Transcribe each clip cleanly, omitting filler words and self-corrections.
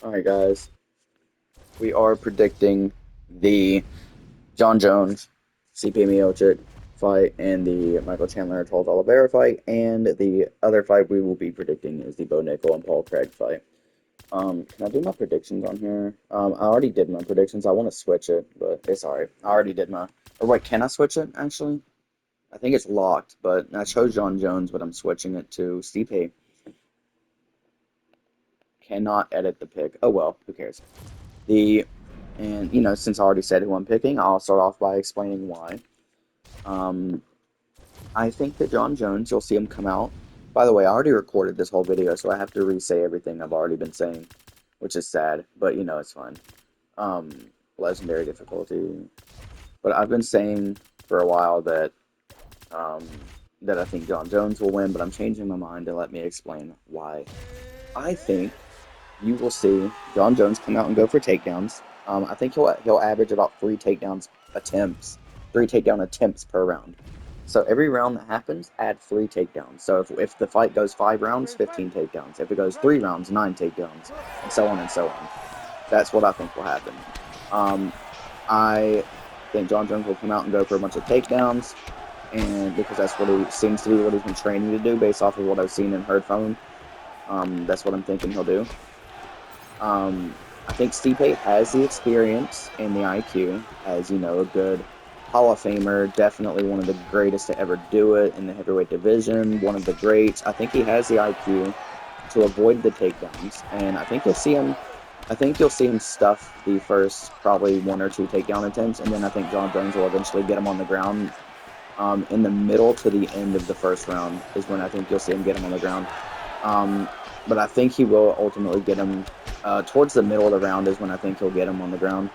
Alright, guys. We are predicting the John Jones, Stipe Miocic fight and the Michael Chandler Charles Oliveira fight. And the other fight we will be predicting is the Bo Nickel and Paul Craig fight. Can I do my predictions on here? I already did my predictions. I want to switch it, but it's alright. I already did my. Or wait, can I switch it actually? I think it's locked, but I chose John Jones, but I'm switching it to Stipe. Cannot edit the pick. Oh well, who cares? The And since I already said who I'm picking, I'll start off by explaining why. Um, I think that John Jones, you'll see him come out. By the way, I already recorded this whole video, so I have to re-say everything I've already been saying, which is sad, but it's fine. Um, Legendary difficulty. But I've been saying for a while um, that I think John Jones will win, but I'm changing my mind, and let me explain why. I think you will see John Jones come out and go for takedowns. I think he'll average about three takedown attempts per round. So every round that happens, add three takedowns. So if the fight goes 5 rounds, 15 takedowns. If it goes 3 rounds, 9 takedowns, and so on and so on. That's what I think will happen. Um, I think John Jones will come out and go for a bunch of takedowns, and because that's what he seems to be what he's been training to do based off of what I've seen and heard from him. That's what I'm thinking he'll do. I think Stipe has the experience and the IQ as, a good Hall of Famer, definitely one of the greatest to ever do it in the heavyweight division, one of the greats. I think he has the IQ to avoid the takedowns, and I think you'll see him stuff the first probably one or two takedown attempts, and then I think John Jones will eventually get him on the ground. In the middle to the end of the first round is when I think you'll see him get him on the ground. Um, but I think he will ultimately get him towards the middle of the round is when I think he'll get him on the ground.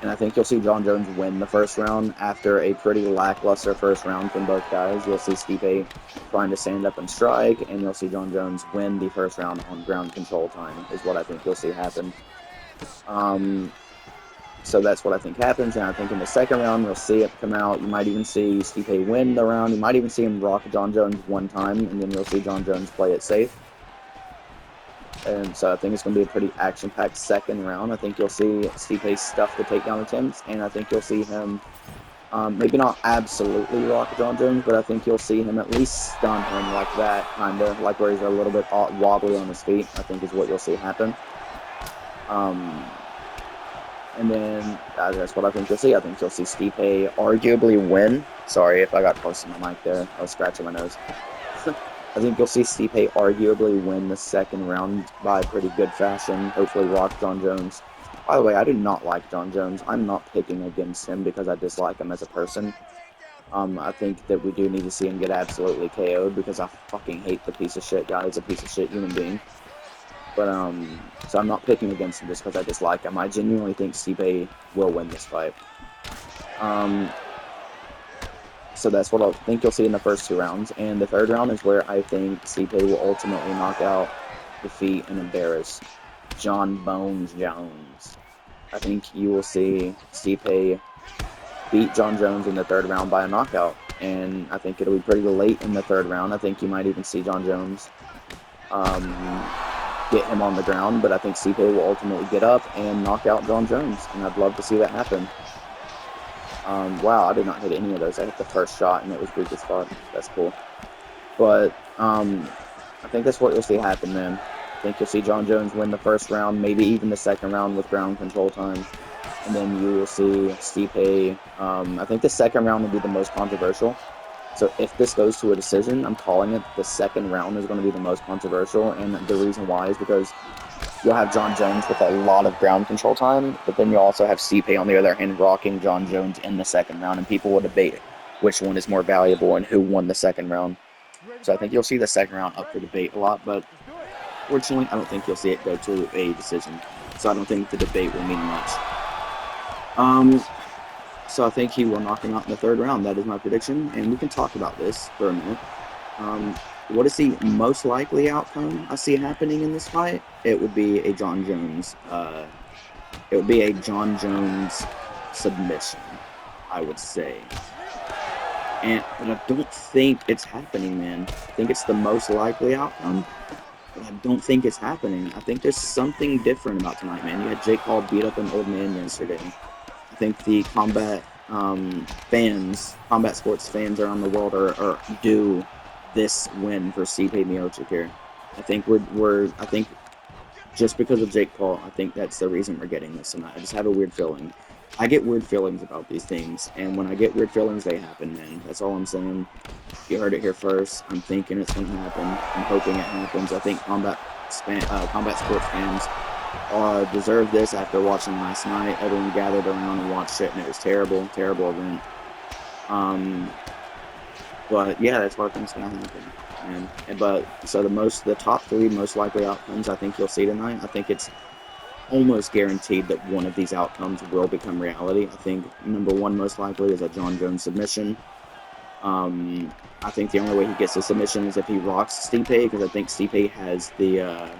And I think you'll see John Jones win the first round after a pretty lackluster first round from both guys. You'll see Stipe trying to stand up and strike, and you'll see John Jones win the first round on ground control time, is what I think you'll see happen. Um, so that's what I think happens, and I think in the second round, you'll see it come out. You might even see Stipe win the round. You might even see him rock John Jones one time, and then you'll see John Jones play it safe. And so I think it's going to be a pretty action-packed second round. I think you'll see Stipe stuff the takedown attempts, and I think you'll see him maybe not absolutely rock John Jones, but I think you'll see him at least stun him like that, kind of like where he's a little bit wobbly on his feet. I think is what you'll see happen. Um, and then that's what I think you'll see. I think you'll see Stipe arguably win. Sorry if I got close to my mic there. I was scratching my nose. I think you'll see Stipe arguably win the second round by pretty good fashion. Hopefully rock John Jones. By the way, I do not like John Jones. I'm not picking against him because I dislike him as a person. I think that we do need to see him get absolutely KO'd because I fucking hate the piece of shit guy. He's a piece of shit human being. But so I'm not picking against him just because I dislike him. I genuinely think Stipe will win this fight. Um, so that's what I think you'll see in the first 2 rounds. And the third round is where I think Stipe will ultimately knock out, defeat, and embarrass John Bones Jones. I think you will see Stipe beat John Jones in the third round by a knockout. And I think it'll be pretty late in the third round. I think you might even see John Jones get him on the ground. But I think Stipe will ultimately get up and knock out John Jones. And I'd love to see that happen. Wow, I did not hit any of those. I hit the first shot and it was weak as fuck. That's cool. But I think that's what you'll see happen, man. I think you'll see John Jones win the first round, maybe even the second round with ground control time. And then you will see Stipe. I think the second round will be the most controversial. So if this goes to a decision, I'm calling it the second round is going to be the most controversial. And the reason why is because you'll have John Jones with a lot of ground control time, but then you'll also have Stipe on the other hand rocking John Jones in the second round, and people will debate which one is more valuable and who won the second round. So I think you'll see the second round up for debate a lot, but fortunately, I don't think you'll see it go to a decision. So I don't think the debate will mean much. So I think he will knock him out in the third round. That is my prediction, and we can talk about this for a minute. What is the most likely outcome I see happening in this fight? It would be a John Jones. It would be a John Jones submission, I would say. But I don't think it's happening, man. I think it's the most likely outcome. but I don't think it's happening. I think there's something different about tonight, man. You had Jake Paul beat up an old man yesterday. I think the combat sports fans around the world are due this win for Stipe Miocic here. I think I think just because of Jake Paul, I think that's the reason we're getting this tonight. I just have a weird feeling. I get weird feelings about these things, and when I get weird feelings, they happen, man. That's all I'm saying. You heard it here first. I'm thinking it's going to happen. I'm hoping it happens. I think combat sports fans deserve this after watching last night. Everyone gathered around and watched it, and it was terrible, terrible event. Um, but yeah, that's what I think's gonna happen. But so the top three most likely outcomes I think you'll see tonight. I think it's almost guaranteed that one of these outcomes will become reality. I think number one most likely is a John Jones submission. I think the only way he gets a submission is if he rocks Stipe, because I think Stipe has the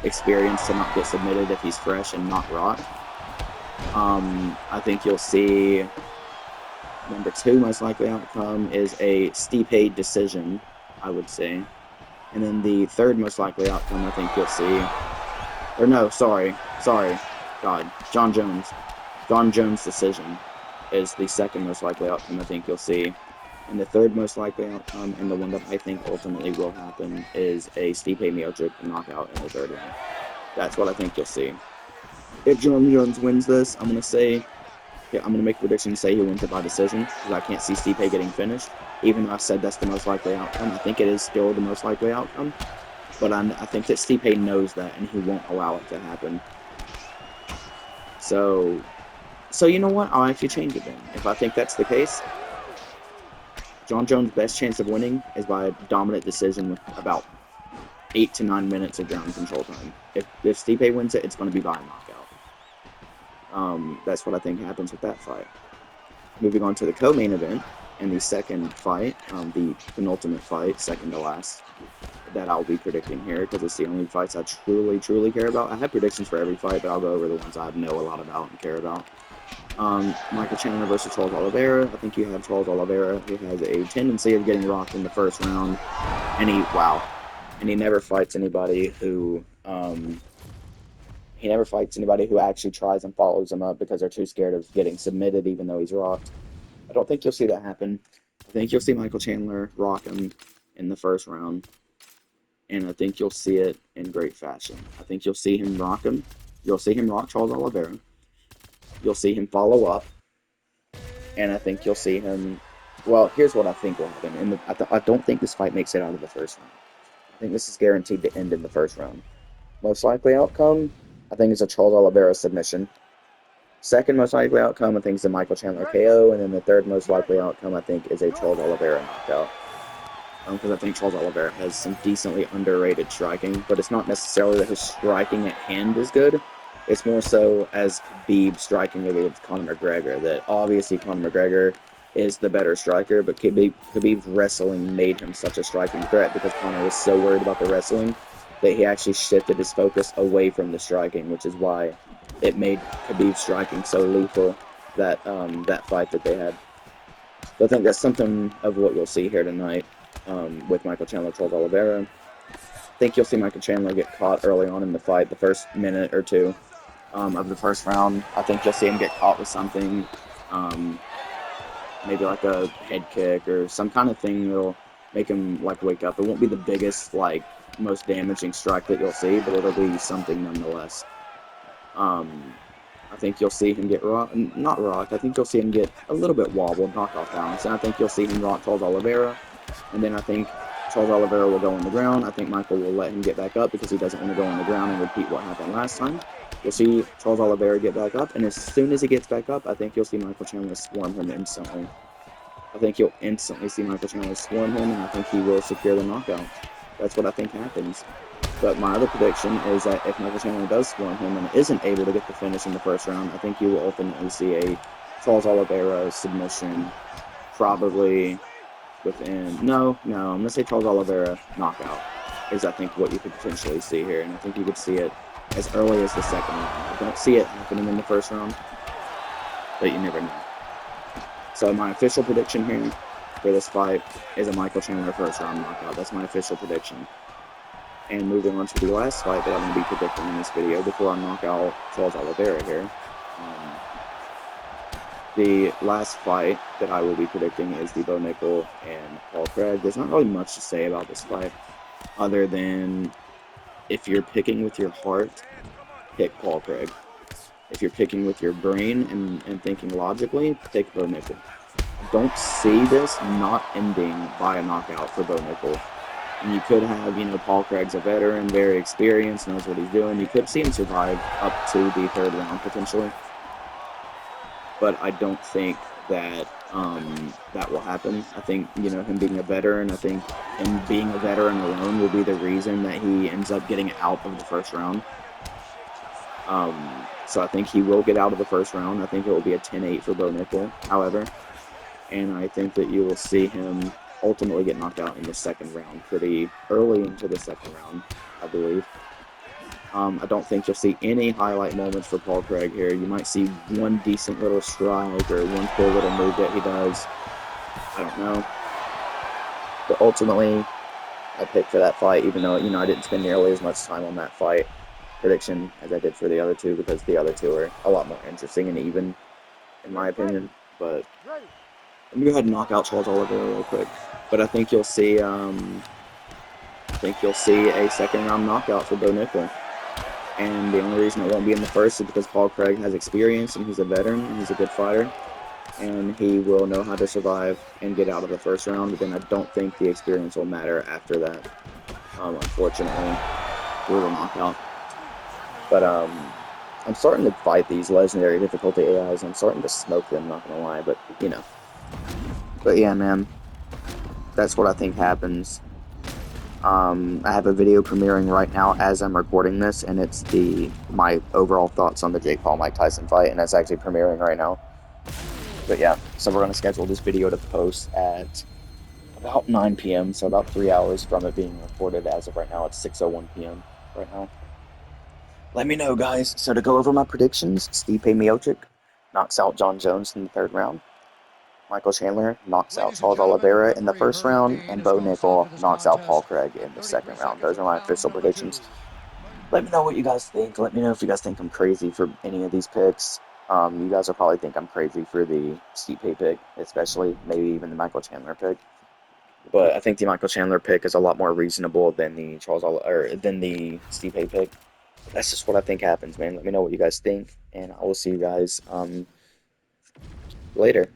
experience to not get submitted if he's fresh and not rocked. I think you'll see number two most likely outcome is a Stipe decision, I would say. And then the third most likely outcome I think you'll see, or no, sorry, God, John Jones. John Jones decision is the second most likely outcome I think you'll see. And the third most likely outcome, and the one that I think ultimately will happen, is a Stipe Miocic knockout in the third round. That's what I think you'll see. If John Jones wins this, I'm going to say, yeah, I'm going to make a prediction and say he wins it by decision, because I can't see Stipe getting finished. Even though I said that's the most likely outcome, I think it is still the most likely outcome. But I think that Stipe knows that, and he won't allow it to happen. So you know what? I'll actually change it then. If I think that's the case, John Jones' best chance of winning is by a dominant decision with about 8 to 9 minutes of ground control time. If Stipe wins it, it's going to be by a knockout. That's what I think happens with that fight. Moving on to the co-main event and the second fight, the penultimate fight, second to last, that I'll be predicting here because it's the only fights I truly, truly care about. I have predictions for every fight, but I'll go over the ones I know a lot about and care about. Michael Chandler versus Charles Oliveira. I think you have Charles Oliveira, who has a tendency of getting rocked in the first round, and he never fights anybody who actually tries and follows him up because they're too scared of getting submitted, even though he's rocked. I don't think you'll see that happen. I think you'll see Michael Chandler rock him in the first round, and I think you'll see it in great fashion. I think you'll see him rock him. You'll see him rock Charles Oliveira. You'll see him follow up, and I think you'll see him. Well, here's what I think will happen. I don't think this fight makes it out of the first round. I think this is guaranteed to end in the first round. Most likely outcome, I think, is a Charles Oliveira submission. Second most likely outcome, I think, is a Michael Chandler KO, and then the third most likely outcome, I think, is a Charles Oliveira knockout. Because I think Charles Oliveira has some decently underrated striking, but it's not necessarily that his striking at hand is good. It's more so as Khabib striking against Conor McGregor, that obviously Conor McGregor is the better striker, but Khabib's wrestling made him such a striking threat because Conor was so worried about the wrestling that he actually shifted his focus away from the striking, which is why it made Khabib's striking so lethal that fight that they had. So I think that's something of what you'll see here tonight with Michael Chandler, Charles Oliveira. I think you'll see Michael Chandler get caught early on in the fight, the first minute or two of the first round. I think you'll see him get caught with something, maybe like a head kick or some kind of thing that'll make him like wake up. It won't be the biggest, like most damaging strike that you'll see, but it'll be something nonetheless. I think you'll see him get not rocked. I think you'll see him get a little bit wobbled, knocked off balance, and I think you'll see him rock Charles Oliveira, and then I think Charles Oliveira will go on the ground. I think Michael will let him get back up because he doesn't want to go on the ground and repeat what happened last time. You'll see Charles Oliveira get back up, and as soon as he gets back up, I think you'll see Michael Chandler swarm him instantly. I think you'll instantly see Michael Chandler swarm him, and I think he will secure the knockout. That's what I think happens. But my other prediction is that if Michael Chandler does swarm him and isn't able to get the finish in the first round, I think you will ultimately see a Charles Oliveira submission, probably within... No, I'm going to say Charles Oliveira knockout is, I think, what you could potentially see here. And I think you could see it as early as the second round. I don't see it happening in the first round, but you never know. So my official prediction here for this fight is a Michael Chandler first round knockout. That's my official prediction. And moving on to the last fight that I'm going to be predicting in this video before I knock out Charles Oliveira here. The last fight that I will be predicting is the Bo Nickel and Paul Craig. There's not really much to say about this fight other than if you're picking with your heart, pick Paul Craig. If you're picking with your brain and thinking logically, take Bo Nickel. I don't see this not ending by a knockout for Bo Nickel. And you could have, Paul Craig's a veteran, very experienced, knows what he's doing. You could see him survive up to the third round potentially. But I don't think that that will happen. I think, him being a veteran, I think him being a veteran alone will be the reason that he ends up getting out of the first round. So I think he will get out of the first round. I think it will be a 10-8 for Bo Nickel, however. And I think that you will see him ultimately get knocked out in the second round, pretty early into the second round, I believe. I don't think you'll see any highlight moments for Paul Craig here. You might see one decent little strike or one cool little move that he does. I don't know. But ultimately, I picked for that fight, even though, I didn't spend nearly as much time on that fight prediction as I did for the other two, because the other two are a lot more interesting and even, in my opinion. But let me go ahead and knock out Charles Oliveira real quick. But I think you'll see a second round knockout for Bo Nickel. And the only reason it won't be in the first is because Paul Craig has experience and he's a veteran and he's a good fighter. And he will know how to survive and get out of the first round. But then I don't think the experience will matter after that, unfortunately, for the knockout. But I'm starting to fight these legendary difficulty AIs. I'm starting to smoke them, not gonna lie. But, But yeah, man, that's what I think happens. I have a video premiering right now as I'm recording this, and it's my overall thoughts on the Jake Paul Mike Tyson fight, and that's actually premiering right now. But yeah, so we're gonna schedule this video to post at about 9 p.m. So about 3 hours from it being recorded. As of right now, it's 6:01 p.m. right now. Let me know, guys. So to go over my predictions, Stipe Miocic knocks out John Jones in the third round. Michael Chandler knocks out Charles Oliveira in the first round, and Bo Nickel knocks out Paul Craig in the second round. Those are my official predictions. Let me know what you guys think. Let me know if you guys think I'm crazy for any of these picks. You guys will probably think I'm crazy for the Stipe pick, especially maybe even the Michael Chandler pick. But I think the Michael Chandler pick is a lot more reasonable than the than the Stipe pick. That's just what I think happens, man. Let me know what you guys think, and I will see you guys later.